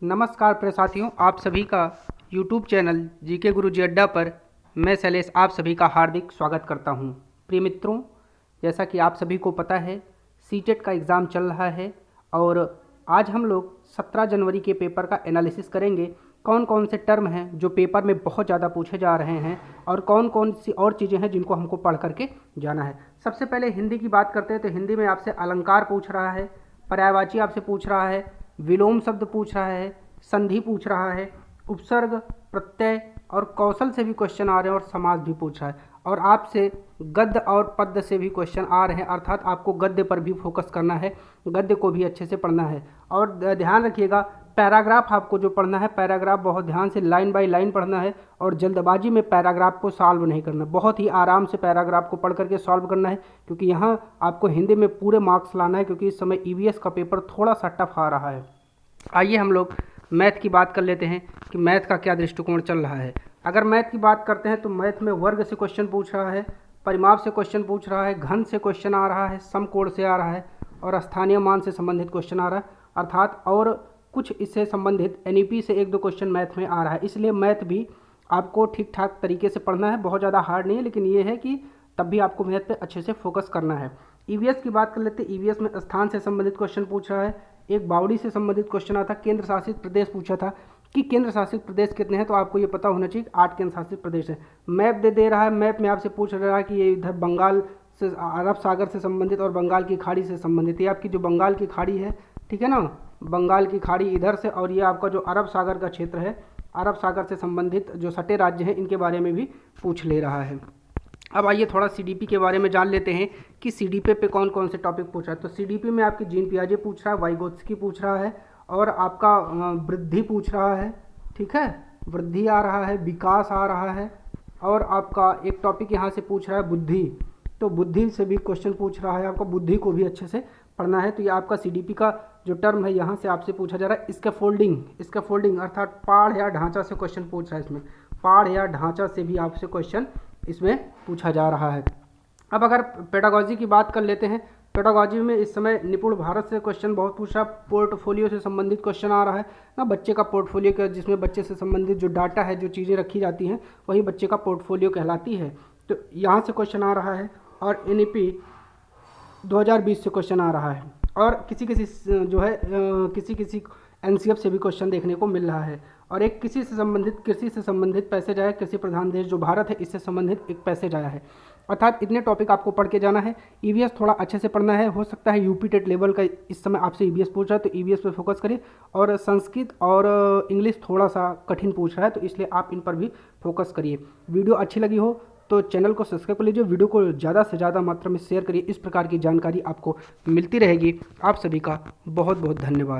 नमस्कार प्रिय साथियों, आप सभी का YouTube चैनल जीके गुरुजी अड्डा पर मैं शैलेश आप सभी का हार्दिक स्वागत करता हूं। प्रिय मित्रों, जैसा कि आप सभी को पता है सीटेट का एग्ज़ाम चल रहा है और आज हम लोग 17 जनवरी के पेपर का एनालिसिस करेंगे। कौन कौन से टर्म हैं जो पेपर में बहुत ज़्यादा पूछे जा रहे हैं और कौन कौन सी और चीज़ें हैं जिनको हमको पढ़ करके जाना है। सबसे पहले हिंदी की बात करते हैं तो हिंदी में आपसे अलंकार पूछ रहा है, पर्यायवाची आपसे पूछ रहा है, विलोम शब्द पूछ रहा है, संधि पूछ रहा है, उपसर्ग, प्रत्यय और कौशल से भी क्वेश्चन आ रहे हैं और समास भी पूछ रहा है और आपसे गद्य और पद्य से भी क्वेश्चन आ रहे हैं, अर्थात आपको गद्य पर भी फोकस करना है, गद्य को भी अच्छे से पढ़ना है। और ध्यान रखिएगा, पैराग्राफ आपको जो पढ़ना है, पैराग्राफ बहुत ध्यान से लाइन बाय लाइन पढ़ना है और जल्दबाजी में पैराग्राफ को सॉल्व नहीं करना, बहुत ही आराम से पैराग्राफ को पढ़ करके सॉल्व करना है, क्योंकि यहाँ आपको हिंदी में पूरे मार्क्स लाना है, क्योंकि इस समय ईवीएस का पेपर थोड़ा सा टफ आ रहा है। आइए हम लोग मैथ की बात कर लेते हैं कि मैथ का क्या दृष्टिकोण चल रहा है। अगर मैथ की बात करते हैं तो मैथ में वर्ग से क्वेश्चन पूछ रहा है, परिमाप से क्वेश्चन पूछ रहा है, घन से क्वेश्चन आ रहा है, समकोण से आ रहा है और स्थानीय मान से संबंधित क्वेश्चन आ रहा है, अर्थात और कुछ इससे संबंधित एनईपी से एक दो क्वेश्चन मैथ में आ रहा है। इसलिए मैथ भी आपको ठीक ठाक तरीके से पढ़ना है, बहुत ज़्यादा हार्ड नहीं है, लेकिन ये है कि तब भी आपको मैथ पे अच्छे से फोकस करना है। ईवीएस की बात कर लेते हैं। ईवीएस में स्थान से संबंधित क्वेश्चन पूछ रहा है, एक बावड़ी से संबंधित क्वेश्चन आता, केंद्र शासित प्रदेश पूछा था कि केंद्र शासित प्रदेश कितने हैं, तो आपको ये पता होना चाहिए 8 केंद्र शासित प्रदेश है। मैप दे रहा है, मैप में आपसे पूछ रहा है कि ये इधर बंगाल से, अरब सागर से संबंधित और बंगाल की खाड़ी से संबंधित, ये आपकी जो बंगाल की खाड़ी है, ठीक है ना, बंगाल की खाड़ी इधर से, और ये आपका जो अरब सागर का क्षेत्र है, अरब सागर से संबंधित जो सटे राज्य हैं इनके बारे में भी पूछ ले रहा है। अब आइए थोड़ा सीडीपी के बारे में जान लेते हैं कि सीडीपी पे कौन कौन से टॉपिक पूछा है। तो सीडीपी में आपकी जीन पियाजे पूछ रहा है, वाइगोत्स्की पूछ रहा है और आपका वृद्धि पूछ रहा है, ठीक है, वृद्धि आ रहा है, विकास आ रहा है और आपका एक टॉपिक यहाँ से पूछ रहा है बुद्धि, तो बुद्धि से भी क्वेश्चन पूछ रहा है, आपका बुद्धि को भी अच्छे से पढ़ना है। तो ये आपका सीडीपी का जो टर्म है यहाँ से आपसे पूछा जा रहा है। इसका फोल्डिंग अर्थात पाढ़ या ढांचा से क्वेश्चन पूछ रहा है, इसमें पाढ़ या ढांचा से भी आपसे क्वेश्चन इसमें पूछा जा रहा है। अब अगर पेडागॉजी की बात कर लेते हैं, पेडागॉजी में इस समय निपुण भारत से क्वेश्चन बहुत पूछ रहा है, पोर्टफोलियो से संबंधित क्वेश्चन आ रहा है ना, बच्चे का पोर्टफोलियो का, जिसमें बच्चे से संबंधित जो डाटा है, जो चीज़ें रखी जाती हैं, वही बच्चे का पोर्टफोलियो कहलाती है। तो यहाँ से क्वेश्चन आ रहा है और एनईपी 2020 से क्वेश्चन आ रहा है और किसी जो है किसी एनसीएफ से भी क्वेश्चन देखने को मिल रहा है और एक कृषि से संबंधित पैसेज आया, कृषि प्रधान देश जो भारत है इससे संबंधित एक पैसेज आया है। अर्थात इतने टॉपिक आपको पढ़ के जाना है। ईवीएस थोड़ा अच्छे से पढ़ना है, हो सकता है यूपी टेट लेवल का इस समय आपसे ईवीएस पूछ रहा है, तो ईवीएस पे फोकस करिए। और संस्कृत और इंग्लिश थोड़ा सा कठिन पूछ रहा है, तो इसलिए आप इन पर भी फोकस करिए। वीडियो अच्छी लगी हो तो चैनल को सब्सक्राइब कर लीजिए, वीडियो को ज़्यादा से ज़्यादा मात्रा में शेयर करिए, इस प्रकार की जानकारी आपको मिलती रहेगी। आप सभी का बहुत बहुत धन्यवाद।